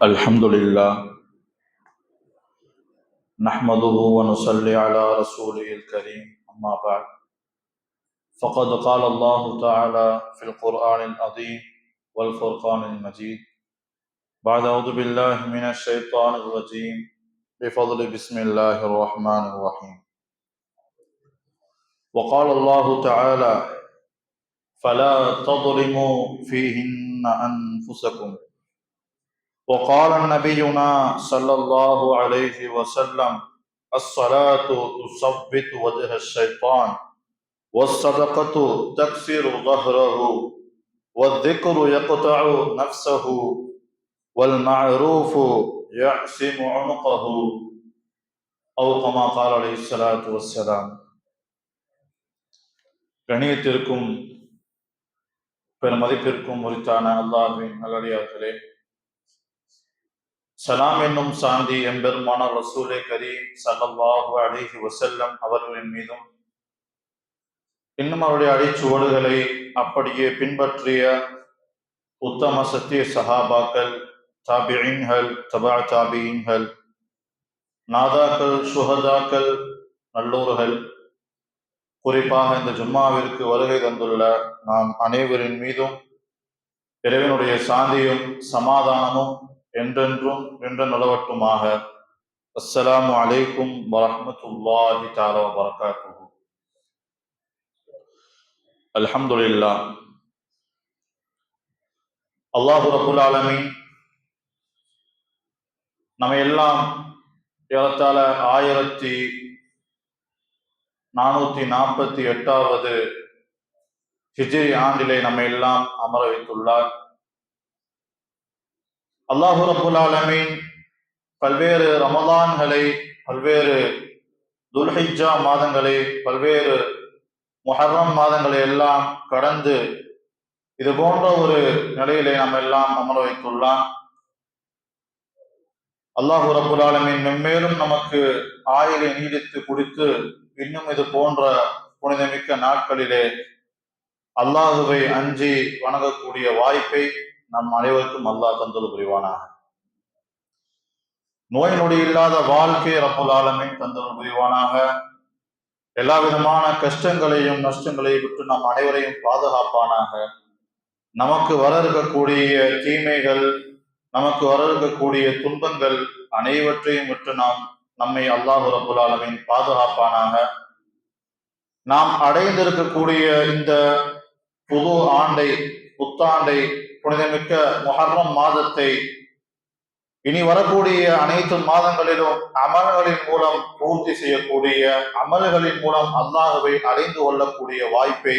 الحمد لله نحمده ونصلي على رسوله الكريم أما بعد فقد قال الله تعالى في القرآن العظيم والفرقان المجيد بعد أعوذ بالله من الشيطان الرجيم بفضل بسم الله الرحمن الرحيم وقال الله تعالى فلا تظلموا فيهن أنفسكم وقال نبينا صلى الله عليه وسلم الصلاة تثبت وجه الشيطان والصدقة تكسر ظهره والذكر يقطع نفسه والمعروف يعصم عنقه أو كما قال عليه الصلاة والسلام. கணியத்திற்கும் பெருமதிப்பிற்கும் உரித்தான அல்லாஹ்வின் நல்லடியார்களே, சலாம் என்னும் சாந்தி எம்பெருமான ரசூலே கரீம் ஸல்லல்லாஹு அலைஹி வஸல்லம் அவர்களின் மீதும் இன்னும் அவருடைய அடிச்சுவடுகளை அப்படியே பின்பற்றிய உத்தம சத்திய சஹாபாக்கள், தாபிஈன்கள், தபா தாபிஈன்கள், நாதாக்கள், சுஹதாக்கள், நல்லோர்கள், குறிப்பாக இந்த ஜும்மாவிற்கு வருகை தந்துள்ள நாம் அனைவரின் மீதும் இறைவனுடைய சாந்தியும் சமாதானமும் என்றென்றும் நின்று நிலவட்டுமாக. அஸ்ஸலாமு அலைக்கும் வரஹ்மத்துல்லாஹி தஆலா வபரகாத்துஹு. அல்ஹம்துலில்லாஹ், அல்லாஹு ரப்புல் ஆலமீன் நம்ம எல்லாம் ஏறத்தாழ 1448வது ஹிஜ்ரி ஆண்டிலே நம்ம எல்லாம் அமர வைத்துள்ளார். அல்லாஹு ரப்புல் ஆலமீன் பல்வேறு ரமலான்களை, பல்வேறு துல்ஹிஜ்ஜா மாதங்களை, பல்வேறு முஹர்ரம் மாதங்களை எல்லாம் கடந்து இது போன்ற ஒரு நிலையிலே நம்ம எல்லாம் அமர வைத்துள்ளான். அல்லாஹு ரப்புல் ஆலமீன் மென்மேலும் நமக்கு ஆயுளை நீடித்து குடித்து இன்னும் இது போன்ற புனிதமிக்க நாட்களிலே அல்லாஹுவை அஞ்சி வணங்கக்கூடிய வாய்ப்பை நம் அனைவருக்கும் அல்லாஹ் தந்தது புரிவானாக. நோய் நொடி இல்லாத வாழ்க்கை ரப்புல் ஆலமீன் தந்தது புரிவானாக. எல்லா விதமான கஷ்டங்களையும் நஷ்டங்களையும் விட்டு நம் அனைவரையும் பாதுகாப்பானாக. நமக்கு வர இருக்கக்கூடிய தீமைகள், நமக்கு வர இருக்கக்கூடிய துன்பங்கள் அனைவற்றையும் விட்டு நம்மை அல்லாஹு ரப்புல் ஆலமீன் பாதுகாப்பானாக. நாம் அடைந்திருக்கக்கூடிய இந்த புது ஆண்டை, புத்தாண்டை, புனிதமிக்க முஹர்ரம் மாதத்தை இனி வரக்கூடிய அனைத்து மாதங்களிலும் அமல்களின் மூலம் பூர்த்தி செய்யக்கூடிய, அமல்களின் மூலம் அல்லாஹுவை அடைந்து கொள்ளக்கூடிய வாய்ப்பை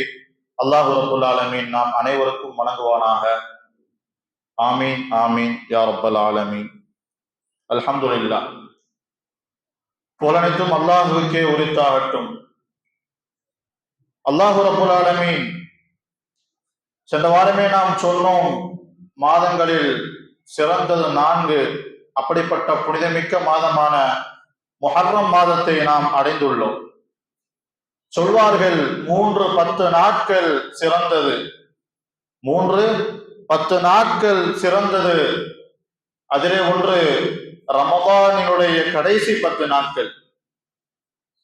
அல்லாஹு ரப்புல் ஆலமீன் நாம் அனைவருக்கும் வழங்குவானாக. ஆமீன் ஆமீன் யா ரப்பல் ஆலமீன். அல்ஹம்துலில்லாஹ், புகழனைத்தும் அல்லாஹுவுக்கே உரித்தாகட்டும். அல்லாஹு ரப்புல் ஆலமீன் சென்ற வாரமே நாம் சொன்னோம், மாதங்களில் சிறந்தது 4. அப்படிப்பட்ட புனிதமிக்க மாதமான முஹர்ரம் மாதத்தை நாம் அடைந்துள்ளோம். சொல்வார்கள் 3-10 நாட்கள் சிறந்தது, 3-10 நாட்கள் சிறந்தது. அதிலே ஒன்று ரமதானினுடைய கடைசி 10 நாட்கள்.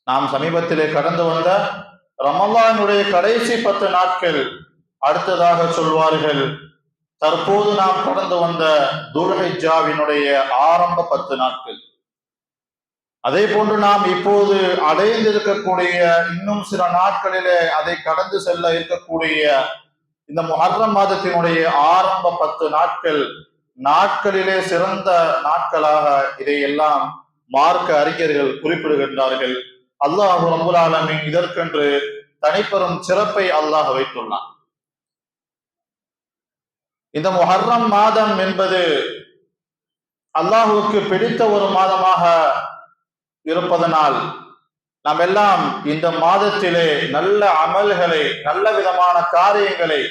நாம் சமீபத்திலே கடந்து வந்த ரமலானுடைய கடைசி 10 நாட்கள். அடுத்ததாக சொல்வார்கள் தற்போது நாம் கடந்து வந்த துல்ஹிஜ்ஜாவினுடைய ஆரம்ப 10 நாட்கள். அதே போன்று நாம் இப்போது அடைந்திருக்கக்கூடிய இன்னும் சில நாட்களிலே அதை கடந்து செல்ல இருக்கக்கூடிய இந்த முஹர்ரம் மாதத்தினுடைய ஆரம்ப 10 நாட்கள், நாட்களிலே சிறந்த நாட்களாக இதையெல்லாம் மார்க்க அறிஞர்கள் குறிப்பிடுகின்றார்கள். அல்லாஹு ரப்புல் ஆலமீன் இதற்கென்று தனிப்பெரும் சிறப்பை அல்லாஹ் வைத்துள்ளான். இந்த முஹர்ரம் மாதம் என்பது அல்லாஹுவுக்கு பிடித்த ஒரு மாதமாக இருப்பதனால் நாம் எல்லாம் இந்த மாதத்திலே நல்ல அமல்களை, நல்ல விதமான காரியங்களை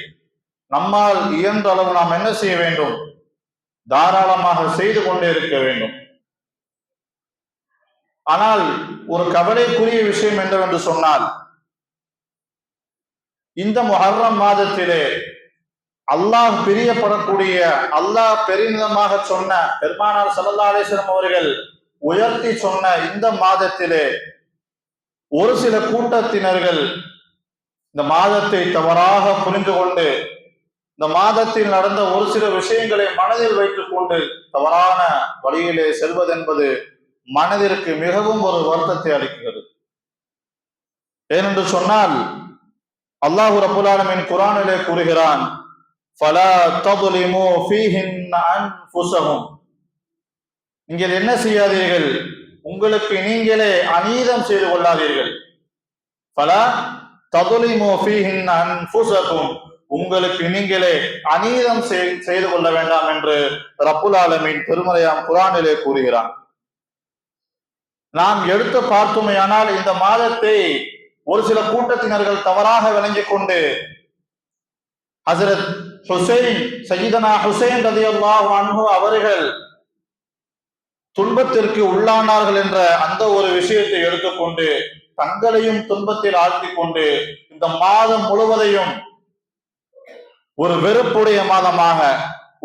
நம்மால் இயன்ற அளவு நாம் என்ன செய்ய வேண்டும்? தாராளமாக செய்து கொண்டே இருக்க வேண்டும். ஆனால் ஒரு கவலைக்குரிய விஷயம் என்னவென்று சொன்னால், இந்த முஹர்ரம் மாதத்திலே அல்லாஹ் பிரியப்படக்கூடிய, அல்லாஹ் பெருமிதமாக சொன்ன, பெருமானார் ஸல்லல்லாஹு அலைஹி வஸல்லம் அவர்கள் உயர்த்தி சொன்ன இந்த மாதத்திலே ஒரு சில கூட்டத்தினர்கள் இந்த மாதத்தை தவறாக புரிந்து கொண்டு, இந்த மாதத்தில் நடந்த ஒரு சில விஷயங்களை மனதில் வைத்துக் கொண்டு தவறான வழியிலே செல்வதென்பது மனதிற்கு மிகவும் ஒரு வருத்தத்தை அளிக்கிறது. ஏனென்று சொன்னால், அல்லாஹ் ரப்பல் ஆலமீன் குர்ஆனிலே கூறுகிறான், ஃபலா தظلموا فيهن انفسهم. நீங்கள் என்ன செய்யாதீர்கள், உங்களுக்கு நீங்களே அநீதம் செய்து கொள்ளாதீர்கள். ஃபலா தظلموا فيهن انفسكم, உங்களுக்கு நீங்களே அநீதம் செய்து கொள்ள வேண்டாம் என்று ரப்புல் ஆலமீன் திருமறையாம் குர்ஆனிலே கூறுகிறான். நாம் எடுத்து பார்த்தோமேயானால் இந்த மாதத்தை ஒரு சில கூட்டத்தினர்கள் தவறாக விளங்கிக் கொண்டு ஹஜ்ரத் ஹுசைன், சையீதனா ஹுசைன் ரலியல்லாஹு அன்ஹு அவர்கள் துன்பத்திற்கு உள்ளானார்கள் என்ற அந்த ஒரு விஷயத்தை எடுத்துக்கொண்டு தங்களையும் துன்பத்தில் ஆழ்த்திக் கொண்டு இந்த மாதம் முழுவதையும் ஒரு வெறுப்புடைய மாதமாக,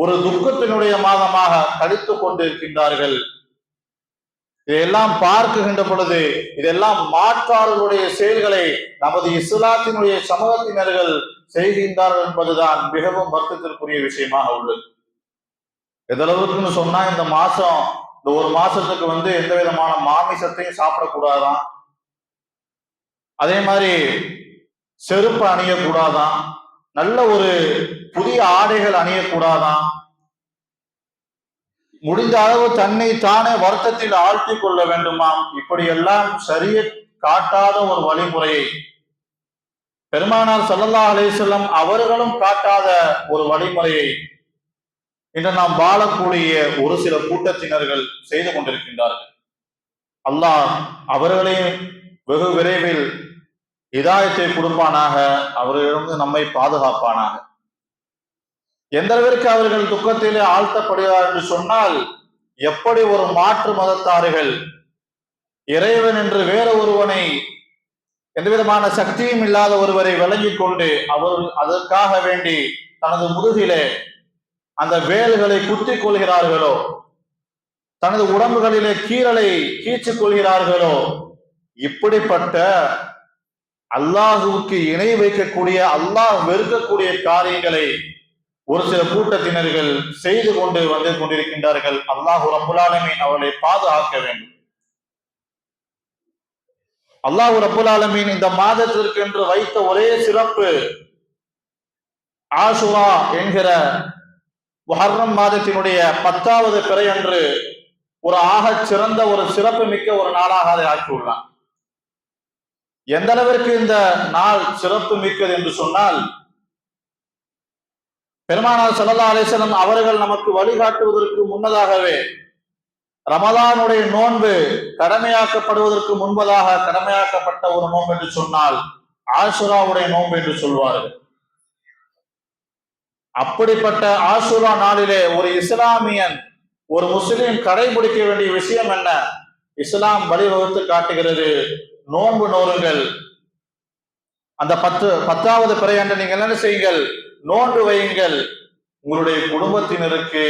ஒரு துக்கத்தினுடைய மாதமாக கழித்துக் கொண்டிருக்கின்றார்கள். இதையெல்லாம் பார்க்குகின்ற பொழுது இதெல்லாம் மாற்றாளர்களுடைய செயல்களை நமது இஸ்லாத்தினுடைய சமூகத்தினர்கள் செய்கின்றார்கள் என்பதுதான் மிகவும் வருத்தத்திற்குரிய விஷயமாக உள்ளது. எதளவுக்குன்னு சொன்னா, இந்த ஒரு மாசத்துக்கு எந்த விதமான மாமிசத்தையும் சாப்பிடக்கூடாதான், அதே மாதிரி செருப்பு அணியக்கூடாதான், நல்ல ஒரு புதிய ஆடைகள் அணியக்கூடாதான், முடிந்த அளவு தன்னை தானே வருத்தத்தில் ஆழ்த்திக் கொள்ள வேண்டுமாம். இப்படியெல்லாம் ஷரியத் காட்டாத ஒரு வழிமுறையை, பெருமானார் ஸல்லல்லாஹு அலைஹி வஸல்லம் அவர்களும் காட்டாத ஒரு வழிமுறையை இன்று நாம் வாழக்கூடிய ஒரு சில கூட்டத்தினர்கள் செய்து கொண்டிருக்கின்றார்கள். அல்லாஹ் அவர்களையும் வெகு விரைவில் ஹிதாயத்தை கொடுப்பானாக, அவர்களிடம் நம்மை பாதுகாப்பானாக. எந்த அளவிற்கு அவர்கள் துக்கத்திலே ஆழ்த்தப்படுகிறார் என்று சொன்னால், எப்படி ஒரு மாற்று மதத்தார்கள் இறைவன் என்று வேற ஒருவனை, எந்த விதமான சக்தியும் இல்லாத ஒருவரை விளங்கிக் கொண்டு அவர்கள் அதற்காக வேண்டி தனது முதுகிலே அந்த வேல்களை குத்திக் கொள்கிறார்களோ, தனது உடம்புகளிலே கீறலை கீச்சிக் கொள்கிறார்களோ, இப்படிப்பட்ட அல்லாஹுவுக்கு இணை வைக்கக்கூடிய, அல்லாஹ் வெறுக்கக்கூடிய காரியங்களை ஒரு சில கூட்டத்தினர்கள் செய்து கொண்டிருக்கின்றார்கள். அல்லாஹ் ரப்புல் ஆலமீன் அவர்களை பாதுகாக்க வேண்டும். அல்லாஹ் ரப்புல் ஆலமீன் இந்த மாதத்திற்கு என்று வைத்த ஒரே சிறப்பு, ஆஷுரா என்கிற முஹர்ரம் மாதத்தினுடைய 10வது பிறை அன்று ஒரு ஆகச் சிறந்த ஒரு சிறப்பு மிக்க ஒரு நாளாக அதை ஆக்கியுள்ளான். எந்த அளவிற்கு இந்த நாள் சிறப்பு மிக்கது என்று சொன்னால், பெருமானார் ஸல்லல்லாஹு அலைஹி வஸல்லம் அவர்கள் நமக்கு வழிகாட்டுவதற்கு முன்னதாகவே ரமலானுடைய நோன்பு கடமையாக்கப்படுவதற்கு முன்பதாக கடமையாக்கப்பட்ட ஒரு நோன்பு என்று சொன்னால் ஆஷுராவுடைய நோன்பு என்று சொல்வார்கள். அப்படிப்பட்ட ஆஷுரா நாளிலே ஒரு இஸ்லாமியன், ஒரு முஸ்லிம் கடைபிடிக்க வேண்டிய விஷயம் என்ன? இஸ்லாம் வழிவகுத்து காட்டுகிறது, நோன்பு நோருங்கள். அந்த 10வது பிறை அன்று நீங்கள் என்ன செய்யுங்கள்? நோன்பு வையுங்கள். உங்களுடைய குடும்பத்தினருக்கு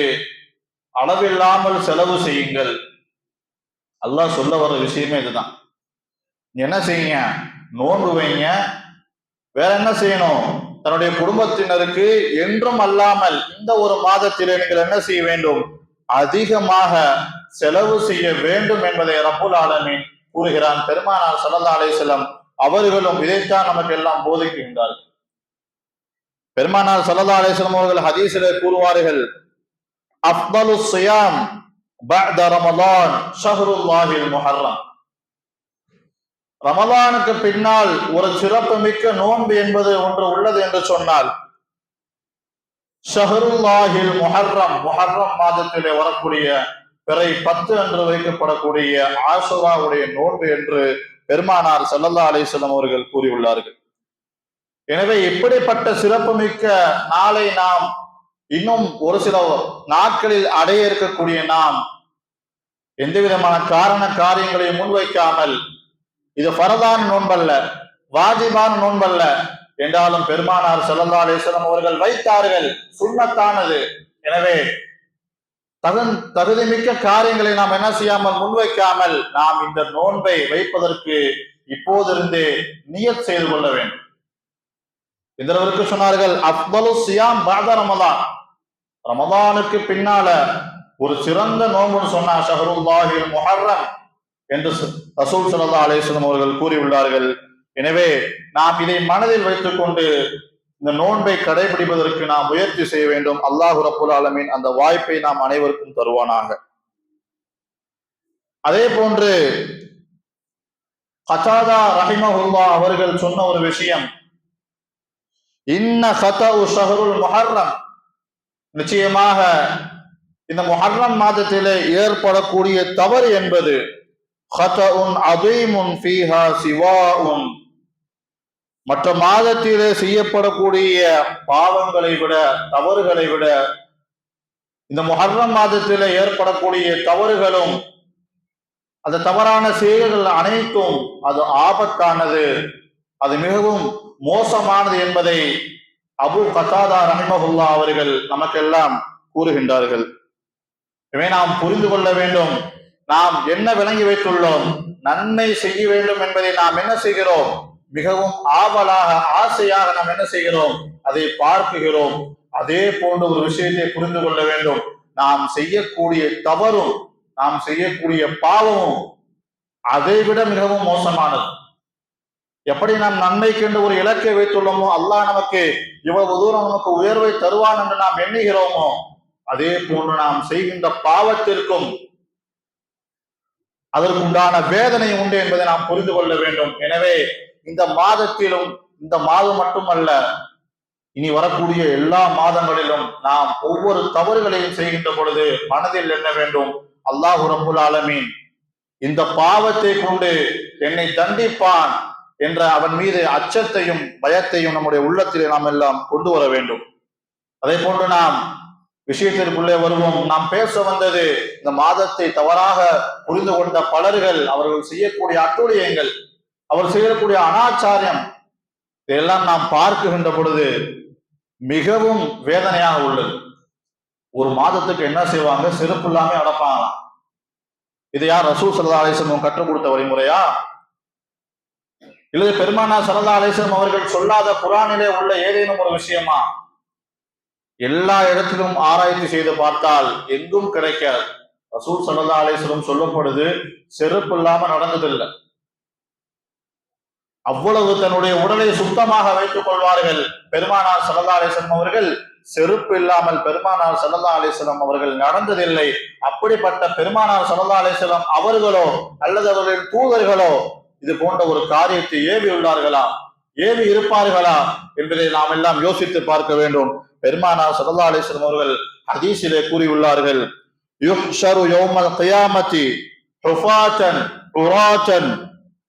அளவில்லாமல் செலவு செய்யுங்கள். அல்லாஹ் சொல்ல வர விஷயமே இதுதான். என்ன செய்யுங்க? நோன்பு வைங்க. வேற என்ன செய்யணும்? தன்னுடைய குடும்பத்தினருக்கு என்றும் அல்லாமல் இந்த ஒரு மாதத்திலே நீங்கள் என்ன செய்ய வேண்டும்? அதிகமாக செலவு செய்ய வேண்டும் என்பதை ரப்புல் ஆலமீன் கூறுகிறான். பெருமானார் ஸல்லல்லாஹு அலைஹி வஸல்லம் அவர்களும் இதைத்தான் நமக்கு எல்லாம் போதிக்கின்றார்கள். பெருமானார் ஸல்லல்லாஹு அலைஹி வஸல்லம் அவர்கள் ஹதீஸிலே கூறுவார்கள், அஃதலு ஸியாம் பஅத ரமலான் ஷஹ்ருல்லாஹில் முஹர்ரம். ரமலானுக்கு பின்னால் ஒரு சிறப்பு மிக்க நோன்பு என்பது ஒன்று உள்ளது என்று சொன்னால் ஷஹ்ருல்லாஹில் முஹர்ரம், முஹர்ரம் மாதத்திலே வரக்கூடிய பிறை 10 அன்று வைக்கப்படக்கூடிய ஆஷுராவுடைய நோன்பு என்று பெருமானார் ஸல்லல்லாஹு அலைஹி வஸல்லம் அவர்கள் கூறியுள்ளார்கள். எனவே இப்படிப்பட்ட சிறப்புமிக்க நாளை நாம் இன்னும் ஒரு சில நாட்களில் அடைய இருக்கக்கூடிய நாம் எந்த விதமான காரியங்களை முன்வைக்காமல், இது ஃபரதான நோன்பல்ல, வாஜிபான நோன்பல்ல, என்றாலும் பெருமானார் ஸல்லல்லாஹு அலைஹி வஸல்லம் அவர்கள் வைத்தார்கள், சுன்னத்தானது. எனவே தகுதிமிக்க காரியங்களை நாம் என்ன செய்யாமல் முன்வைக்காமல் நாம் இந்த நோன்பை வைப்பதற்கு இப்போதிருந்தே நியத் செய்து கொள்ள வேண்டும். இதற்கு சொன்னார்கள், அஃதலு ஸியாம் பஅத ரமலான், ரமலானுக்கு பின்னால ஒரு சிறந்த நோன்புன்னு சொன்னா ஷஹ்ருல்லாஹில் முஹர்ரம் என்று ரசூல் ஸல்லல்லாஹு அலைஹி வஸல்லம் அவர்கள் கூறியுள்ளார்கள். எனவே நாம் இதை மனதில் வைத்துக் கொண்டு இந்த நோன்பை கடைபிடிப்பதற்கு நாம் முயற்சி செய்ய வேண்டும். அல்லாஹ் ரப்புல் ஆலமீன் அந்த வாய்ப்பை நாம் அனைவருக்கும் தருவானாக. அதே போன்று கதாதா ரஹிமஹுல்லாஹ் அவர்கள் சொன்ன ஒரு விஷயம், இன்ன கதஉ ஷஹ்ருல் முஹர்ரம், நிச்சயமாக இந்த முஹர்ரம் மாதத்திலே ஏற்படக்கூடிய தவறு என்பது கதஉன் அதீமுன் ஃபீஹா சிவாஉன், மற்ற மாதத்திலே செய்யப்படக்கூடிய பாவங்களை விட, தவறுகளை விட இந்த முஹர்ரம் மாதத்திலே ஏற்படக்கூடிய தவறுகளும் அந்த தவறான செயல்கள் அனைத்தும் அது ஆபத்தானது, அது மிகவும் மோசமானது என்பதை அபு கதாதா ரஹிமஹுல்லாஹ் அவர்கள் நமக்கெல்லாம் கூறுகின்றார்கள். எனவே நாம் புரிந்து கொள்ள வேண்டும், நாம் என்ன விளங்கி வைத்துள்ளோம், நன்மை செய்ய வேண்டும் என்பதை நாம் என்ன செய்கிறோம், மிகவும் ஆவலாக ஆசையாக நாம் என்ன செய்கிறோம், அதை பார்க்குகிறோம். அதே போன்ற ஒரு விஷயத்தை புரிந்து கொள்ள வேண்டும், நாம் செய்யக்கூடிய தவறும் நாம் செய்யக்கூடிய பாவமும் அதை விட மிகவும் மோசமானது. எப்படி நாம் நன்மைக்கென்று ஒரு இலக்கை வைத்துள்ளோமோ, அல்லாஹ் நமக்கு இவ்வளவு தூரம் நமக்கு உயர்வை தருவான் என்று நாம் எண்ணுகிறோமோ, அதே போன்று நாம் செய்கின்ற பாவத்திற்கும் அதற்குண்டான வேதனை உண்டு என்பதை நாம் புரிந்து கொள்ள வேண்டும். எனவே இந்த மாதத்திலும், இந்த மாதம் மட்டுமல்ல, இனி வரக்கூடிய எல்லா மாதங்களிலும் நாம் ஒவ்வொரு தவறுகளையும் செய்கின்ற பொழுது மனதில் என்ன வேண்டும், அல்லாஹ் ரப்புல் ஆலமீன் இந்த பாவத்தை கொண்டு என்னை தண்டிப்பான் என்ற அவன் மீது அச்சத்தையும் பயத்தையும் நம்முடைய உள்ளத்திலே நாம் எல்லாம் கொண்டு வர வேண்டும். அதே போன்று நாம் விஷயத்திற்குள்ளே வருவோம். நாம் பேச வந்தது, இந்த மாதத்தை தவறாக புரிந்து கொண்ட பலர்கள் அவர்கள் செய்யக்கூடிய அட்டூழியங்கள், அவர் செய்யக்கூடிய அனாச்சாரியம், இதெல்லாம் நாம் பார்க்குகின்ற பொழுது மிகவும் வேதனையாக உள்ளது. ஒரு மாதத்துக்கு என்ன செய்வாங்க, செருப்பு இல்லாம அடப்பாங்களாம். இது யார், ரசூல் ஸல்லல்லாஹு அலைஹி வஸல்லம் கற்றுக் கொடுத்த வழிமுறையா? இல்லது பெருமானார் ஸல்லல்லாஹு அலைஹி வஸல்லம் அவர்கள் சொல்லாத குர்ஆனிலே உள்ள ஏதேனும் ஒரு விஷயமா? எல்லா இடத்திலும் ஆராய்ச்சி செய்து பார்த்தால் எங்கும் கிடைக்காது. ரசூல் ஸல்லல்லாஹு அலைஹி வஸல்லம் சொல்லப்படுது, செருப்பு இல்லாம நடந்ததில்லை. அவ்வளவு தன்னுடைய உடலை சுத்தமாக வைத்துக் கொள்வார்கள். பெருமானார் ஸல்லல்லாஹு அலைஹி வஸல்லம் அவர்கள் செருப்பு இல்லாமல் பெருமானார் ஸல்லல்லாஹு அலைஹி வஸல்லம் அவர்கள் நடந்ததில்லை. அப்படிப்பட்ட பெருமானார் ஸல்லல்லாஹு அலைஹி வஸல்லம் அவர்களோ அல்லது அவர்களின் தூதர்களோ இது போன்ற ஒரு காரியத்தை ஏவி உள்ளார்களா, ஏவி இருப்பார்களா என்பதை நாம் எல்லாம் யோசித்து பார்க்க வேண்டும். பெருமானார் ஸல்லல்லாஹு அலைஹி வஸல்லம் அவர்கள் ஹதீஸிலே கூறியுள்ளார்கள், யுஹ்ஷரு யௌமல் கியாமத்தி ஹுஃபாத்தன் உராத்தன்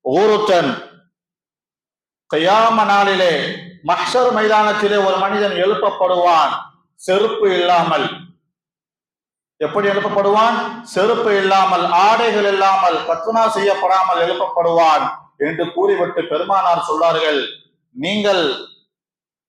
ஊருத்தன், கியாம நாளிலே மஹ்ஷர் மைதானத்திலே ஒரு மனிதன் எழுப்பப்படுவான் செருப்பு இல்லாமல். எப்படி எழுப்பப்படுவான்? செருப்பு இல்லாமல், ஆடைகள் இல்லாமல், பத்னா செய்யப்படாமல் எழுப்பப்படுவான் என்று கூறிவிட்டு பெருமானார் சொல்றார்கள், நீங்கள்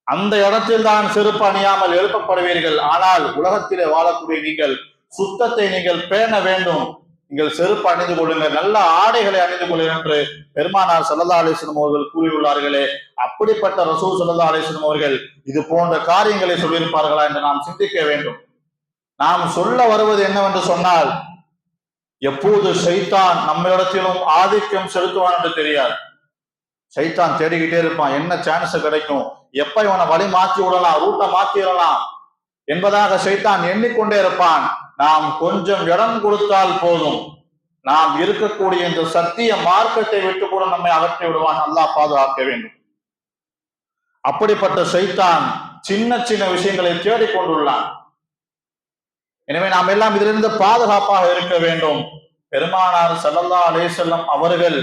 அந்த இடத்தில் தான் செருப்பு அணியாமல் எழுப்பப்படுவீர்கள். ஆனால் உலகத்திலே வாழக்கூடிய நீங்கள் சுத்தத்தை நீங்கள் பேண வேண்டும், நீங்கள் செருப்பு அணிந்து கொள்ளுங்கள், நல்ல ஆடைகளை அணிந்து கொள்ளுங்கள் என்று பெருமானார் ஸல்லல்லாஹு அலைஹி வஸல்லம் அவர்கள் கூறியுள்ளார்களே. அப்படிப்பட்ட ரசூல் ஸல்லல்லாஹு அலைஹி வஸல்லம் அவர்கள் இது போன்ற காரியங்களை சொல்லியிருப்பார்களா என்று நாம் சிந்திக்க வேண்டும். நாம் சொல்ல வருவது என்னவென்று சொன்னால், எப்போது ஷைத்தான் நம்மிடத்திலும் ஆதிக்கம் செலுத்துவான் என்று தெரியாது. ஷைத்தான் தேடிக்கிட்டே இருப்பான், என்ன சான்ஸ் கிடைக்கும், எப்ப இவனை வழி மாற்றி விடலாம், ரூட்டை மாற்றிடலாம் என்பதாக ஷைத்தான் எண்ணிக்கொண்டே இருப்பான். நாம் கொஞ்சம் இடம் கொடுத்தால் போதும், நாம் இருக்கக்கூடிய இந்த சத்திய மார்க்கத்தை விட்டு கூட நம்மை அகற்றி விடுவான். அல்லாஹ் பாதுகாக்க வேண்டும். அப்படிப்பட்ட ஷைத்தான் சின்ன சின்ன விஷயங்களை தேடிக்கொண்டுள்ளான். எனவே நாம் எல்லாம் இதிலிருந்து பாதுகாப்பாக இருக்க வேண்டும். பெருமானார் ஸல்லல்லாஹு அலைஹி வஸல்லம் அவர்கள்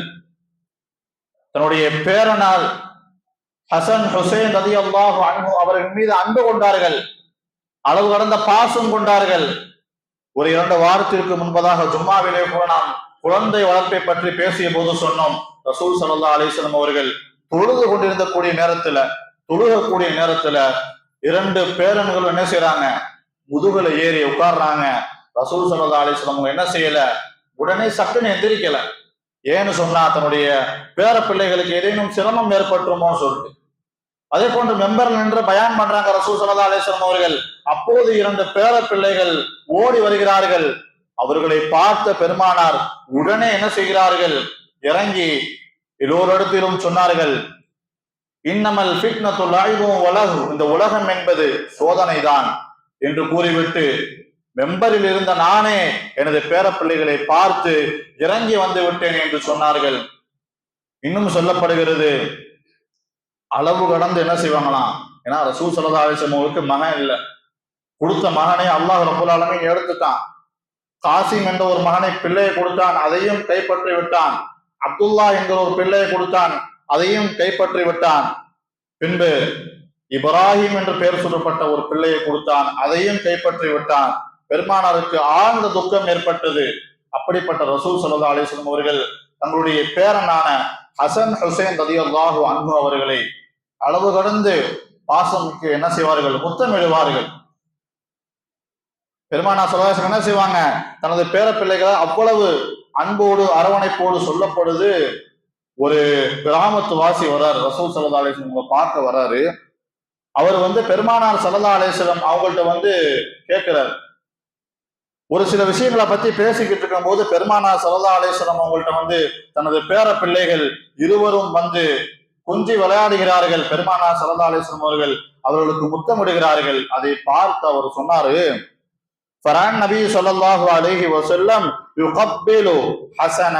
தன்னுடைய பேரனால் ஹசன் ஹுசைன் ரலியல்லாஹு அன்ஹு அவர்கள் மீது அன்பு கொண்டார்கள், அளவு கடந்த பாசம் கொண்டார்கள். ஒரு 2 வாரத்திற்கு முன்பதாக ஜும்மாவிலே கூட நாம் குழந்தை வளர்ப்பை பற்றி பேசிய போது சொன்னோம், ரசூல் ஸல்லல்லாஹு அலைஹி வஸல்லம் அவர்கள் தொழுது கொண்டிருந்த கூடிய நேரத்துல தொழுகக்கூடிய நேரத்துல 2 பேரன்களும் என்ன செய்யறாங்க, முதுகுல ஏறி உட்கார்றாங்க. ரசூல் ஸல்லல்லாஹு அலைஹி வஸல்லம் என்ன செய்யல, உடனே சட்டுன்னு எந்திரிக்கல. ஏன்னு சொன்னா தன்னுடைய பேர பிள்ளைகளுக்கு ஏதேனும் சிரமம் ஏற்பட்டுருமோன்னு சொல்லிட்டு. அதே போன்று மெம்பர்ல நின்று பயான் பண்றாங்க ரசூல் ஸல்லல்லாஹு அலைஹி வஸல்லம் அவர்கள். அப்போது 2 பேர பிள்ளைகள் ஓடி வருகிறார்கள். அவர்களை பார்த்த பெருமானார் உடனே என்ன செய்கிறார்கள், இறங்கி எல்லோரிடத்திலும் சொன்னார்கள், இன்னமல் ஃபித்னத்துல் லைபும் வலஹு, இந்த உலகம் என்பது சோதனைதான் என்று கூறிவிட்டு, மெம்பரில் இருந்த நானே எனது பேர பிள்ளைகளை பார்த்து இறங்கி வந்து விட்டேன் என்று சொன்னார்கள். இன்னும் சொல்லப்படுகிறது, அளவு கடந்து என்ன செய்வாங்களாம், ஏன்னா ரசூல் ஸல்லல்லாஹு அலைஹி வஸல்லம் அவருக்கு மகன் இல்லை, கொடுத்த மகனை அல்லாஹ் ரப்பல் ஆலமீன் எடுத்துட்டான். காசிம் என்ற ஒரு மகனை பிள்ளையை கொடுத்தான், அதையும் கைப்பற்றி விட்டான். அப்துல்லா என்கிற ஒரு பிள்ளையை கொடுத்தான், அதையும் கைப்பற்றி விட்டான். பின்பு இப்ராஹிம் என்று பெயர் சொல்லப்பட்ட ஒரு பிள்ளையை கொடுத்தான், அதையும் கைப்பற்றி விட்டான். பெருமானாருக்கு ஆழ்ந்த துக்கம் ஏற்பட்டது. அப்படிப்பட்ட ரசூல் ஸல்லல்லாஹு அலைஹி வஸல்லம் அவர்கள் தங்களுடைய பேரனான ஹசன் ஹுசைன் ரலியல்லாஹு அன்ஹு அவர்களை அளவு கடந்து பாசமுக்கு என்ன செய்வார்கள், முத்தமிடுவார்கள். பெருமானார் ஸல்லல்லாஹு அலைஹி வஸல்லம் என்ன செய்வாங்க, தனது பேர பிள்ளைகளை அவ்வளவு அன்போடு அரவணைப்போடு சொல்லப்படுது. ஒரு கிராமத்து வாசி வர்றாரு, ரசூல் ஸல்லல்லாஹு அலைஹி வஸல்லம் பார்க்க வர்றாரு. அவர் பெருமானார் ஸல்லல்லாஹு அலைஹி வஸல்லம் அவங்கள்ட்ட கேட்கிறார். ஒரு சில விஷயங்களை பத்தி பேசிக்கிட்டு இருக்கும் போது பெருமானார் ஸல்லல்லாஹு அலைஹி வஸல்லம் அவங்கள்ட்ட தனது பேர பிள்ளைகள் இருவரும் கொஞ்சி விளையாடுகிறார்கள். பெருமானார் ஸல்லல்லாஹு அலைஹி வஸல்லம் அவர்கள் அவர்களுக்கு முத்தமிடுகிறார்கள். அதை பார்த்து அவர் சொன்னாரு, ஃபரான் நபி ஸல்லல்லாஹு அலைஹி வஸல்லம் யுகப்பிலு ஹஸன,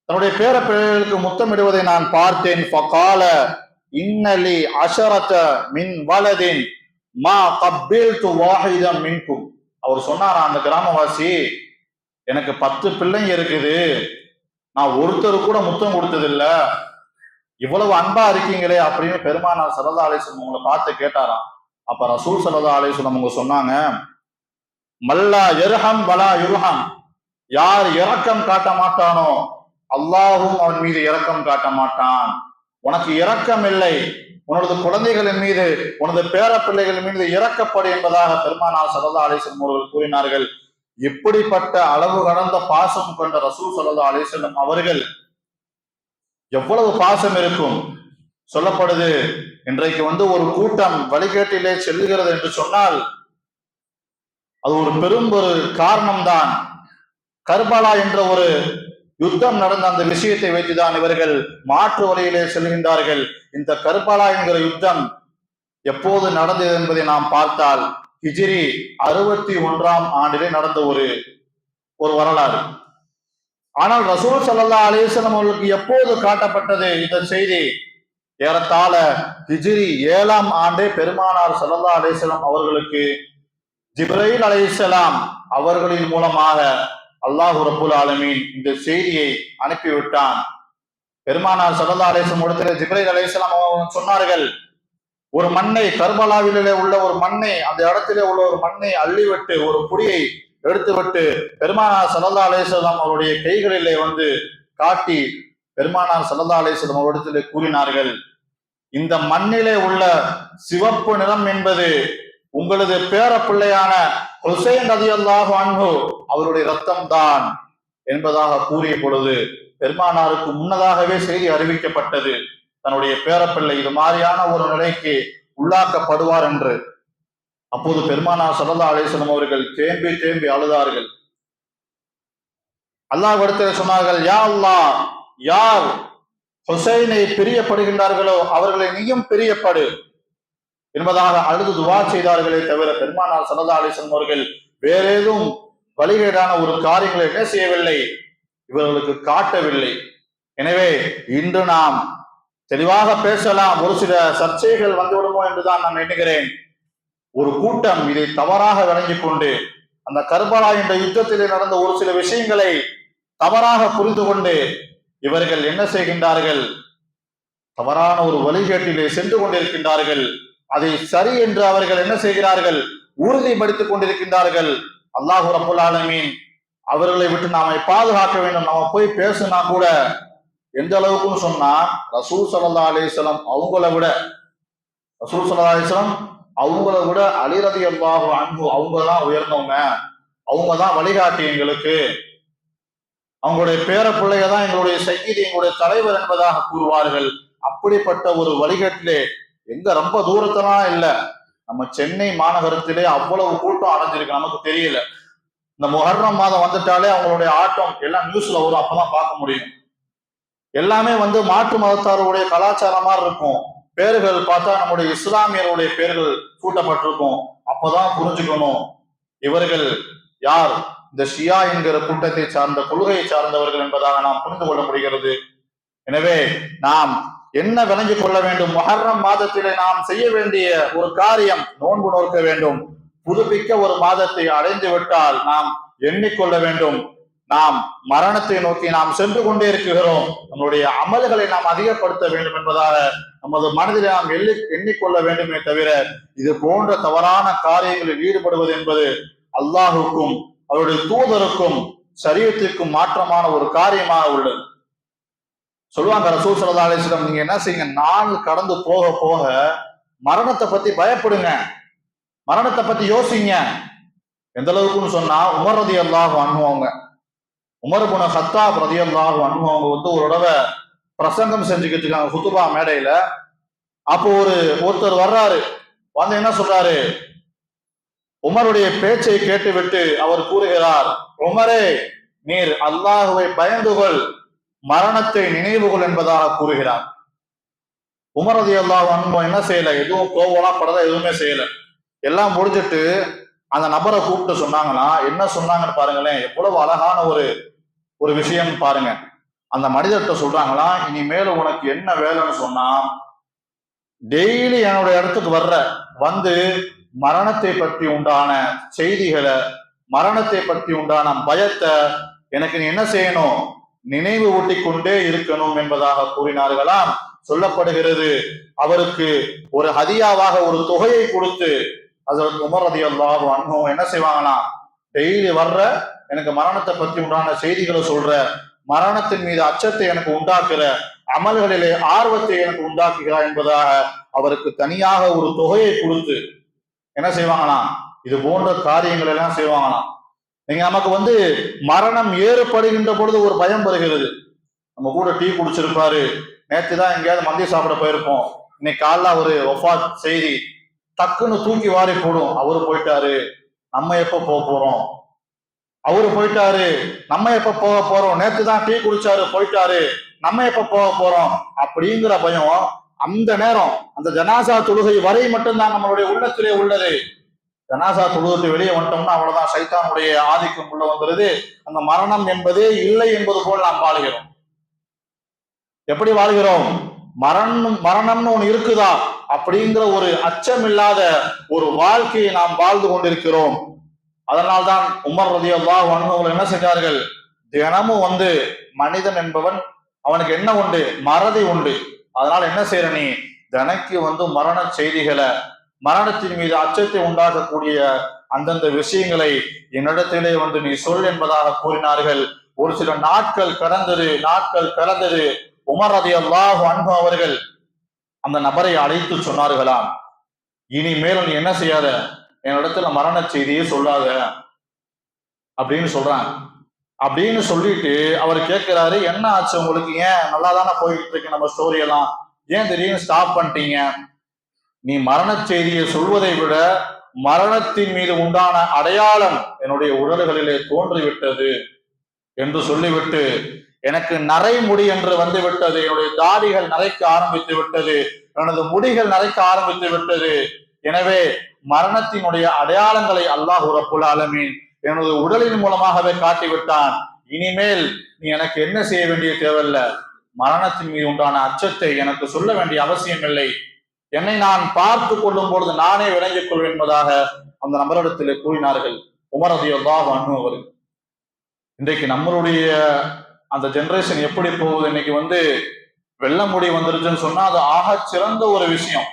தன்னுடைய பேர பிள்ளைகளுக்கு முத்தமிடுவதை நான் பார்த்தேன். ஃபகால இன்னலி அஷரத மின் வலதின் மா கப்பில்து வாஹிதம் மின்கும், அவர் சொன்னாரா, அந்த கிராமவாசி, எனக்கு 10 பிள்ளைங்க இருக்குது, நான் ஒருத்தர் கூட முத்தம் கொடுத்ததில்ல, இவ்வளவு அன்பா இருக்கீங்களே அப்படின்னு பெருமானார் ஸல்லல்லாஹு அலைஹி வஸல்லம் உங்களை பார்த்து கேட்டாராம். அப்ப ரசூல் ஸல்லல்லாஹு அலைஹி வஸல்லம் அவங்க சொன்னாங்க, மல்லா யர்ஹம் வலா யுர்ஹம், யார் இரக்கம் காட்ட மாட்டானோ அல்லாஹும் அவன் மீது இரக்கம் காட்ட மாட்டான். உனக்கு இரக்கம் இல்லை, உனது குழந்தைகளின் மீது உனது பேர பிள்ளைகளின் மீது இறக்கப்படு என்பதாக பெருமானார் ஸல்லல்லாஹு அலைஹி வஸல்லம் அவர்கள் கூறினார்கள். இப்படிப்பட்ட அளவு கடந்த பாசம் கொண்ட ரசூல் ஸல்லல்லாஹு அலைஹி வஸல்லம் அவர்கள் எவ்வளவு பாசம் இருக்கும் சொல்லப்படுது. இன்றைக்கு ஒரு கூட்டம் வழிகேட்டிலே செல்லுகிறது என்று சொன்னால் அது ஒரு பெரும் ஒரு காரணம்தான். கர்பலா என்ற ஒரு யுத்தம் நடந்த அந்த விஷயத்தை வைத்துதான் இவர்கள் மாற்று வழியிலே செல்கின்றார்கள். இந்த கர்பலா என்கிற யுத்தம் எப்போது நடந்தது என்பதை நாம் பார்த்தால் ஹிஜ்ரி 61ஆம் ஆண்டிலே நடந்த ஒரு வரலாறு. ஆனால் ரசூல் ஸல்லல்லாஹு அலைஹி வஸல்லம் அவர்களுக்கு எப்போது காட்டப்பட்டது இந்த செய்தி, ஏறத்தாழ ஹிஜ்ரி 7ஆம் ஆண்டே பெருமானார் ஸல்லல்லாஹு அலைஹி வஸல்லம் அவர்களுக்கு ஜிப்ரீல் அலைஹிஸ்ஸலாம் அவர்களின் மூலமாக அல்லாஹ் ரப்புல் ஆலமீன் இந்த செய்தியை அனுப்பிவிட்டான். பெருமானார் ஸல்லல்லாஹு அலைஹி வஸல்லம் இடத்திலே ஜிப்ரீல் அலைஹிஸ்ஸலாம் அவர்கள் சொன்னார்கள், ஒரு மண்ணை, கர்பலாவிலே உள்ள ஒரு மண்ணை, அந்த இடத்திலே உள்ள ஒரு மண்ணை அள்ளிவிட்டு ஒரு புடியை எடுத்துவிட்டு பெருமானார் ஸல்லல்லாஹு அலைஹி வஸல்லம் அவருடைய கைகளிலே காட்டி பெருமானார் ஸல்லல்லாஹு அலைஹி வஸல்லம் அவரிடத்திலே கூறினார்கள், இந்த மண்ணிலே உள்ள சிவப்பு நிறம் என்பது உங்களது பேர பிள்ளையான ஹுசைன் ரலியல்லாஹு அன்ஹு அவருடைய ரத்தம் தான் என்பதாக கூறிய பொழுது பெருமானாருக்கு முன்னதாகவே செய்தி அறிவிக்கப்பட்டது, தன்னுடைய பேரப்பிள்ளை இது மாதிரியான ஒரு நிலைக்கு உள்ளாக்கப்படுவார் என்று. அப்போது பெருமானார் ஸல்லல்லாஹு அலைஹி வஸல்லம் அவர்கள் தேம்பி தேம்பி அழுதார்கள். அல்லாஹ்விடத்தில் சொன்னார்கள், யா அல்லாஹ், யார் ஹுசைனை பிரியப்படுகின்றார்களோ அவர்களை நீயும் பிரியப்படு என்பதாக அழுது துவா செய்தார்களே தவிர பெருமானார் ஸல்லல்லாஹு அலைஹி வஸல்லம் அவர்கள் வேற ஏதும் வழிகேடான ஒரு காரியங்களை என்ன செய்யவில்லை, இவர்களுக்கு காட்டவில்லை. எனவே இன்று நாம் தெளிவாக பேசலாம். ஒரு சில சர்ச்சைகள் வந்துவிடுமோ என்றுதான் நான் எண்ணுகிறேன். ஒரு கூட்டம் இதை தவறாக விளங்கி கொண்டு அந்த கர்பலா என்ற யுத்தத்திலே நடந்த ஒரு சில விஷயங்களை தவறாக புரிந்து கொண்டு இவர்கள் என்ன செய்கின்றார்கள், தவறான ஒரு வழிகேட்டிலே சென்று கொண்டிருக்கின்றார்கள். அதை சரி என்று அவர்கள் என்ன செய்கிறார்கள், உறுதிப்படுத்திக் கொண்டிருக்கின்றார்கள். அல்லாஹ் ரப்புல் ஆலமீன் அவர்களை விட்டு நாம பாதுகாக்க வேண்டும். நாம போய் பேசுனா கூட எந்த அளவுக்குன்னு சொன்னா ரசூல் ஸல்லல்லாஹு அலைஹி வஸல்லம் அவங்கள விட ரசூல் ஸல்லல்லாஹு அலைஹி வஸல்லம் அவங்கள விட அலி ரலியல்லாஹு அன்ஹு அவங்க தான் உயர்ந்தவங்க, அவங்க தான் வழிகாட்டி எங்களுக்கு, அவங்களுடைய பேர பிள்ளைக தான் எங்களுடைய சையீது, எங்களுடைய தலைவர் என்பதாக கூறுவார்கள். அப்படிப்பட்ட ஒரு வழிகாட்டிலே எங்க ரொம்ப தூரத்தெல்லாம் இல்ல, நம்ம சென்னை மாநகரத்திலே அவ்வளவு கூட்டம் அடைஞ்சிருக்கு, நமக்கு தெரியல. இந்த முஹர்ரம் மாதம் வந்துட்டாலே அவங்களுடைய ஆட்டம் எல்லாம் நியூஸ்ல வரும், அப்பதான் பார்க்க முடியும். எல்லாமே மாற்று மதத்தாருடைய கலாச்சாரமா இருக்கும். பேர்கள் பார்த்தா நம்முடைய இஸ்லாமியருடைய பேர்கள் சூட்டப்பட்டிருக்கும். அப்பதான் புரிஞ்சுக்கணும் இவர்கள் யார், இந்த ஷியா என்கிற கூட்டத்தை சார்ந்த கொள்கையை சார்ந்தவர்கள் என்பதாக நாம் புரிந்து கொள்ள முடிகிறது. எனவே நாம் என்ன விளங்கிக் கொள்ள வேண்டும், முஹர்ரம் மாதத்திலே நாம் செய்ய வேண்டிய ஒரு காரியம் நோன்பு நோக்க வேண்டும். புதுப்பிக்க ஒரு மாதத்தை அடைந்து விட்டால் நாம் எண்ணிக்கொள்ள வேண்டும், நாம் மரணத்தை நோக்கி நாம் சென்று கொண்டே இருக்கிறோம், நம்முடைய அமல்களை நாம் அதிகப்படுத்த வேண்டும் என்பதாக நமது மனதில் நாம் எண்ணிக்கொள்ள வேண்டுமே தவிர இது போன்ற தவறான காரியங்களில் ஈடுபடுவது என்பது அல்லாஹுக்கும் அவருடைய தூதருக்கும் சரியத்திற்கும் மாற்றமான ஒரு காரியமாக உள்ளது. சொல்லுவாங்க ரசூல் ஸல்லல்லாஹு அலைஹி வஸல்லம், நீங்க என்ன செய்யுங்க, நாள் கடந்து போக போக மரணத்தை பத்தி பயப்படுங்க, மரணத்தை பத்தி யோசிங்க. எந்த அளவுக்குன்னு சொன்னா, உமர் ரலியல்லாஹு அன்ஹு அவங்க, உமர் இப்னு கத்தாப் ரலியல்லாஹு அன்ஹு அவங்க ஒரு தடவை பிரசங்கம் செஞ்சுக்கிட்டு இருக்காங்க குத்துபா மேடையில. அப்போ ஒருத்தர் வர்றாரு, வந்து என்ன சொல்றாரு, உமருடைய பேச்சை கேட்டுவிட்டு அவர் கூறுகிறார், உமரே நீர் அல்லாஹுவை பயந்துகொள், மரணத்தை நினைவுகொள் என்பதாக கூறுகிறார். உமர் ரலியல்லாஹு அன்ஹு என்ன செய்யல, எதுவும் கோவலாம் படல, எதுவுமே செய்யல. எல்லாம் முடிஞ்சிட்டு அந்த நபரை கூப்பிட்டு சொன்னாங்கன்னா, என்ன சொன்னாங்கன்னு பாருங்களேன், எவ்வளவு அழகான ஒரு விஷயம் பாருங்க. அந்த மனிதர்கிட்ட சொல்றாங்களா, இனிமேல் உனக்கு என்ன வேலைன்னு சொன்னா, டெய்லி என்னுடைய இடத்துக்கு வந்து மரணத்தை பற்றி உண்டான செய்திகளை, மரணத்தை பற்றி உண்டான பயத்தை எனக்கு நீ என்ன செய்யணும், நினைவு ஊட்டி கொண்டே இருக்கணும் என்பதாக கூறினார்களாம். சொல்லப்படுகிறது, அவருக்கு ஒரு ஹதியாவாக ஒரு தொகையை கொடுத்து ஹஜ்ரத் உமர் ரலியல்லாஹு அன்ஹு என்ன செய்வாங்கன்னா, டெய்லி எனக்கு மரணத்தை பற்றி உண்டான செய்திகளை சொல்ற, மரணத்தின் மீது அச்சத்தை எனக்கு உண்டாக்குற, அமல்களிலே ஆர்வத்தை எனக்கு உண்டாக்குகிறார் என்பதாக அவருக்கு தனியாக ஒரு தொகையை கொடுத்து என்ன செய்வாங்களாம், இது போன்ற காரியங்கள் எல்லாம் செய்வாங்களாம். நீங்க நமக்கு மரணம் ஏற்படுகின்ற பொழுது ஒரு பயம் வருகிறது. நம்ம கூட டீ குடிச்சிருப்பாரு, நேற்று தான் எங்கேயாவது மந்திய சாப்பிட போயிருப்போம், இன்னைக்கு காலைல ஒரு வஃபாத் செய்தி டக்குன்னு தூக்கி வாரி போடும், அவரு போயிட்டாரு, நம்ம எப்ப போக போறோம், அவரு போயிட்டாரு, நம்ம எப்ப போக போறோம், நேற்று தான் டீ குடிச்சாரு போயிட்டாரு, நம்ம எப்ப போக போறோம் அப்படிங்கிற பயம் அந்த நேரம், அந்த ஜனாசா தொழுகை வரை மட்டும்தான் நம்மளுடைய உள்ளத்திலே உள்ளது. ஜனாசா தொழுகத்தை வெளியே வந்துட்டோம்னா அவ்வளவுதான், சைத்தானுடைய ஆதிக்கம் உள்ள வந்துருது. அந்த மரணம் என்பதே இல்லை என்பது போல் நாம் வாழ்கிறோம். எப்படி வாழ்கிறோம், மரணம்னு ஒண்ணு இருக்குதா அப்படிங்கிற ஒரு அச்சம் இல்லாத ஒரு வாழ்க்கையை நாம் வாழ்ந்து கொண்டிருக்கிறோம். அதனால்தான் உமர் ரலியல்லாஹு அன்ஹு என்ன செஞ்சார்கள், தினமும் மனிதன் என்பவன் அவனுக்கு என்ன உண்டு, மறதி உண்டு. அதனால என்ன செய்யற, நீ தினைக்கு மரண செய்திகளை, மரணத்தின் மீது அச்சத்தை உண்டாக்கக்கூடிய அந்தந்த விஷயங்களை என்னிடத்திலே நீ சொல் என்பதாக கூறினார்கள். ஒரு சில நாட்கள் கடந்தது. உமர் ரலியல்லாஹு அன்ஹு அவர்கள் அந்த நபரை அழைத்து சொன்னார்களாம், இனிமேல் நீ என்ன செய்யாத, என்னிடத்துல மரண செய்தியே சொல்லாத அப்படின்னு சொல்றாங்க. அப்படின்னு சொல்லிட்டு அவர் கேட்கிறாரு, என்ன ஆச்சு உங்களுக்கு, ஏன் நல்லா தானே போயிட்டு இருக்கு நம்ம ஸ்டோரி எல்லாம், ஏன் திடீர்னு ஸ்டாப் பண்ணிட்டீங்க, நீ மரண செய்தியை சொல்வதை விட மரணத்தின் மீது உண்டான அடையாளம் என்னுடைய உடல்களிலே தோன்றிவிட்டது என்று சொல்லிவிட்டு, எனக்கு நரைமுடி என்று விட்டது, என்னுடைய தாடிகள் நரைக்க ஆரம்பித்து விட்டது, எனது முடிகள் நரைக்க ஆரம்பித்து விட்டது, எனவே மரணத்தினுடைய அடையாளங்களை அல்லாஹ் ரப்புல் ஆலமீன் எனது உடலின் மூலமாகவே காட்டிவிட்டான். இனிமேல் நீ எனக்கு என்ன செய்ய வேண்டிய தேவையில்ல, மரணத்தின் மீது உண்டான அச்சத்தை எனக்கு சொல்ல வேண்டிய அவசியம் இல்லை, என்னை நான் பார்த்து கொள்ளும் பொழுது நானே விளங்கிக் கொள்வேன் என்பதாக அந்த நபரிடத்தில் கூறினார்கள் உமர் ரலியல்லாஹு அன்ஹு அவர்கள். இன்றைக்கு நம்மளுடைய அந்த ஜெனரேஷன் எப்படி போகுது, இன்னைக்கு வெள்ள முடி வந்துருச்சுன்னு சொன்னா அது ஆக சிறந்த ஒரு விஷயம்,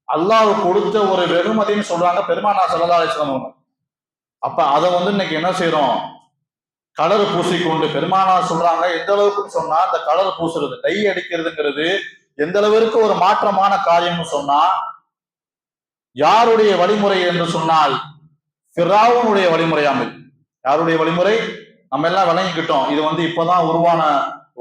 அல்லாஹ் கொடுத்த ஒரு வெகுமதின்னு சொல்றாங்க பெருமானார் ஸல்லல்லாஹு அலைஹி வஸல்லம். அப்ப அதை இன்னைக்கு என்ன செய்யறோம், கலர் பூசிக்கொண்டு, பெருமானார் சொல்றாங்க எந்த அளவுக்குன்னு சொன்னா, அந்த கலர் பூசுறது, டை அடிக்கிறதுங்கிறது எந்த அளவிற்கு ஒரு மாற்றமான காரியம்னு சொன்னா, யாருடைய வழிமுறை என்று சொன்னால் ஃபிரௌனுடைய வழிமுறையாமல். யாருடைய வழிமுறை? நம்ம எல்லாம் விளங்கிக்கிட்டோம். இது இப்பதான் உருவான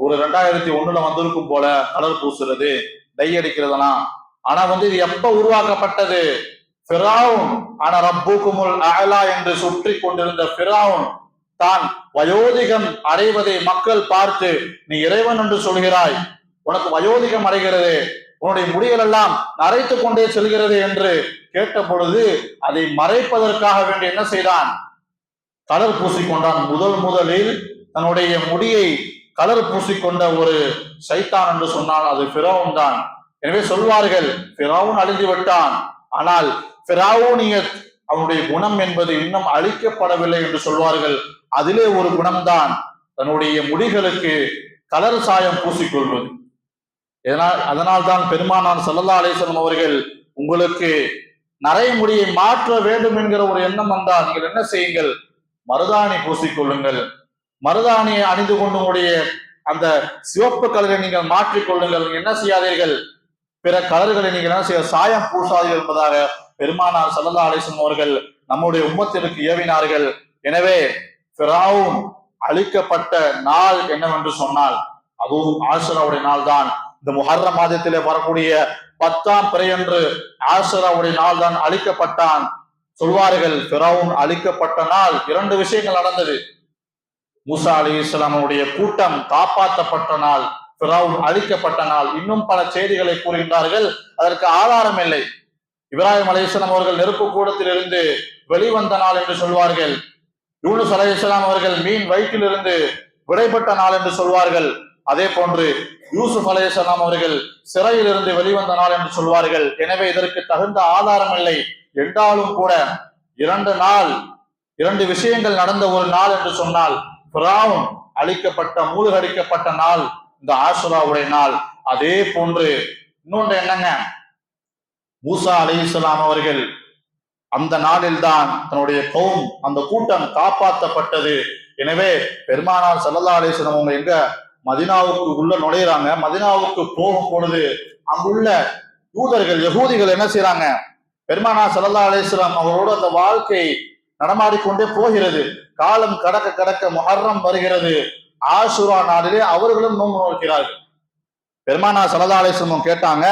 ஒரு 2001 வந்திருக்கும் போல கலர் பூசுறது, டை அடிக்கிறதெல்லாம். ஆனா இது எப்ப உருவாக்கப்பட்டது? ஃபிரௌன் ஆனா ரப்புக்குமுல் அஅலா என்று சுற்றி கொண்டிருந்த ஃபிரௌன் தான் வயோதிகம் அடைவதை மக்கள் பார்த்து, நீ இறைவன் என்று சொல்கிறாய், உனக்கு வயோதிகம் அடைகிறது, உன்னுடைய முடிகள் எல்லாம் நரைத்துக் கொண்டே செல்கிறது என்று கேட்ட பொழுது அதை மறைப்பதற்காக வேண்டி என்ன செய்தான்? கலர் பூசிக்கொண்டான். முதலில் தன்னுடைய முடியை கலர் பூசிக்கொண்ட ஒரு சைத்தான் என்று சொன்னால் அது ஃபிரௌன் தான். எனவே சொல்வார்கள், ஃபிரௌன் அழிந்து விட்டான், ஆனால் ஃபிரௌனியத் அவனுடைய குணம் என்பது இன்னும் அழிக்கப்படவில்லை என்று சொல்வார்கள். அதிலே ஒரு குணம்தான் தன்னுடைய முடிகளுக்கு கலர் சாயம் பூசிக்கொள்வது. அதனால் தான் பெருமானார் ஸல்லல்லாஹு அலைஹி வஸல்லம் அவர்கள், உங்களுக்கு நரைமுடியை மாற்ற வேண்டும் என்கிற ஒரு எண்ணம் வந்தால் நீங்கள் என்ன செய்யுங்கள்? மருதாணி பூசிக்கொள்ளுங்கள். மருதாணியை அணிந்து கொண்டு உங்களுடைய அந்த சிவப்பு கலரை நீங்கள் மாற்றிக்கொள்ளுங்கள். என்ன செய்யாதீர்கள்? பிற கலர்களை நீங்கள் என்ன செய்ய சாயம் பூசாதீர்கள் என்பதாக பெருமானார் ஸல்லல்லாஹு அலைஹி வஸல்லம் அவர்கள் நம்முடைய உம்மத்திற்கு ஏவினார்கள். எனவே ஃபிரௌன் அழிக்கப்பட்ட நாள் என்னவென்று சொன்னால் அதுவும் ஆஷுராவுடைய நாள் தான். இந்த முஹர்ரம் மாதத்திலே வரக்கூடிய 10ஆம் பிறை என்று ஆஷுராவுடைய நாள் தான் அழிக்கப்பட்டான். சொல்வார்கள், ஃபிரௌன் அழிக்கப்பட்ட நாள் 2 விஷயங்கள் நடந்தது. மூசா அலைஹிஸ்ஸலாமுடைய கூட்டம் காப்பாற்றப்பட்ட நாள், ஃபிரௌன் அழிக்கப்பட்ட நாள். இன்னும் பல செய்திகளை கூறுகின்றார்கள், அதற்கு ஆதாரம் இல்லை. இப்ராஹிம் அலைஹிஸ்ஸலாம் அவர்கள் நெருப்பு கூடத்தில் இருந்து வெளிவந்த நாள் என்று சொல்வார்கள். யூனுஸ் அலைஹிஸ்ஸலாம் அவர்கள் மீன் வயிற்றிலிருந்து விடைபெற்ற நாள் என்று சொல்வார்கள். அதே போன்று யூசுப் அலைஹிஸ்ஸலாம் அவர்கள் சிறையில் இருந்து வெளிவந்த நாள் என்று சொல்வார்கள். எனவே இதற்கு தகுந்த ஆதாரம் இல்லை என்றாலும் கூட 2 விஷயங்கள் நடந்த ஒரு நாள் என்று சொன்னால் ஃபிரௌன் அழிக்கப்பட்ட மூழ்கடிக்கப்பட்ட நாள் இந்த ஆஷுராவுடைய நாள். அதே போன்று இன்னொன்று என்னங்க, மூசா அலைஹிஸ்ஸலாம் அவர்கள் அந்த நாளில் தான் தன்னுடைய அந்த கூட்டம் காப்பாற்றப்பட்டது. எனவே பெருமானார் ஸல்லல்லாஹு அலைஹி வஸல்லம் அவங்க எங்க மதீனாவுக்கு உள்ள நுழையிறாங்க. மதீனாவுக்கு போகும் பொழுது அங்குள்ள யூதர்கள் யகூதிகள் என்ன செய்யறாங்க? பெருமானார் ஸல்லல்லாஹு அலைஹி வஸல்லம் அவரோட அந்த வாழ்க்கை நடமாடிக்கொண்டே போகிறது. காலம் கடக்க கடக்க முஹர்ரம் வருகிறது. ஆஷுரா நாளிலே அவர்களும் நோன்பு நோக்கிறார்கள். பெருமானார் ஸல்லல்லாஹு அலைஹி வஸல்லம் கேட்டாங்க,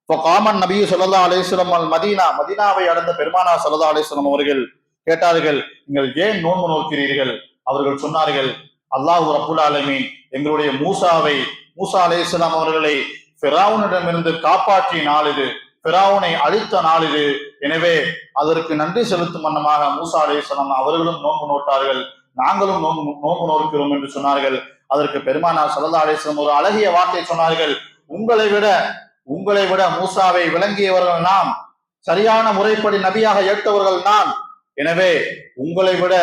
ஃபகாமன் நபி ஸல்லல்லாஹு அலைஹி வஸல்லம் அல் மதீனா, மதீனாவை அடைந்த பெருமானார் ஸல்லல்லாஹு அலைஹி வஸல்லம் அவர்கள் கேட்டார்கள், நீங்கள் ஏன் நோன்பு நோக்கிறீர்கள்? அவர்கள் சொன்னார்கள், அல்லாஹ் ரப்புல் ஆலமீன் எங்களுடைய மூசா அலைஹிஸ்ஸலாம் அவர்களை ஃபிரௌனிடமிருந்து காப்பாற்றிய நாள் இது, ஃபிரௌனை அழித்த நாள் இது. எனவே அதற்கு நன்றி செலுத்தும் வண்ணமாக மூசா அலைஹிஸ்ஸலாம் அவர்களும் நோன்பு நோட்டார்கள், நாங்களும் நோன்பு நோக்கிறோம் என்று சொன்னார்கள். அதற்கு பெருமானார் ஸல்லல்லாஹு அலைஹி வஸல்லம் ஒரு அழகிய வார்த்தை சொன்னார்கள், உங்களை விட மூசாவை விளங்கியவர்கள் நாம், சரியான முறைப்படி நபியாக ஏற்றவர்கள் நாம். எனவே உங்களை விட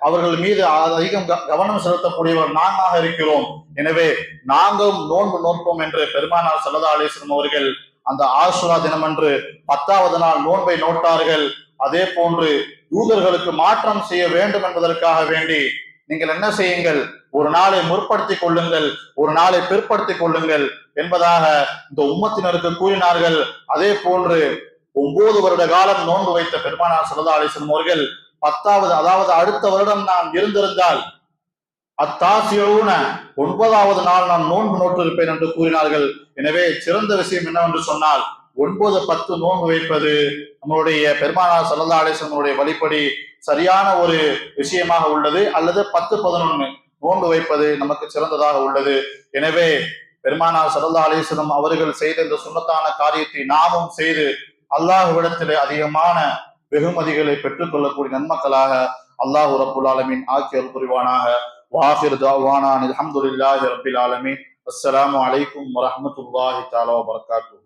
அவர்கள் மீது அதிகம் கவனம் செலுத்தக்கூடியவர் நாமாக இருக்கிறோம். எனவே நாங்களும் நோன்பு நோற்போம் என்று பெருமானார் ஸல்லல்லாஹு அலைஹி வஸல்லம் அவர்கள் அந்த ஆஷுரா தினமன்று 10வது நாள் நோன்பை நோட்டார்கள். அதே போன்று யூதர்களுக்கு மாற்றம் செய்ய வேண்டும் என்பதற்காக வேண்டி நீங்கள் என்ன செய்யுங்கள்? ஒரு நாளை முற்படுத்திக் கொள்ளுங்கள், ஒரு நாளை பிற்படுத்திக் கொள்ளுங்கள் என்பதாக இந்த உம்மத்தினருக்கு கூறினார்கள். அதே போன்று 9 வருட காலம் நோன்பு வைத்த பெருமானார் ஸல்லல்லாஹு அலைஹி வஸல்லம் அவர்கள் 10வது, அதாவது அடுத்த வருடம் நான் இருந்திருந்தால் அத்தாசியூன 9வது நாள் நான் நோன்பு நோட்டிருப்பேன் என்று கூறினார்கள். எனவே சிறந்த விஷயம் என்னவென்று சொன்னால் 9, 10 நோன்பு வைப்பது நம்மளுடைய பெருமானார் ஸல்லல்லாஹு அலைஹி வஸல்லம் வழிப்படி சரியான ஒரு விஷயமாக உள்ளது. அல்லது 10, 11 நோன்பு வைப்பது நமக்கு சிறந்ததாக உள்ளது. எனவே பெருமானார் ஸல்லல்லாஹு அலைஹி வஸல்லம் அவர்கள் செய்த இந்த சுன்னத்தான காரியத்தை நாமும் செய்து அல்லாஹ்விடத்திலே அதிகமான வெகுமதிகளை பெற்றுக் கொள்ளக்கூடிய நன்மக்களாக அல்லாஹ் ரப்புல் ஆலமீன் ஆக்கி அருள் புரிவானாக. வாஹிர் தஅவானா அல்ஹம்துலில்லாஹி ரப்பில் ஆலமீன். அஸ்ஸலாமு அலைக்கும் வரஹ்மத்துல்லாஹி தஆலா வபரகாத்துஹு.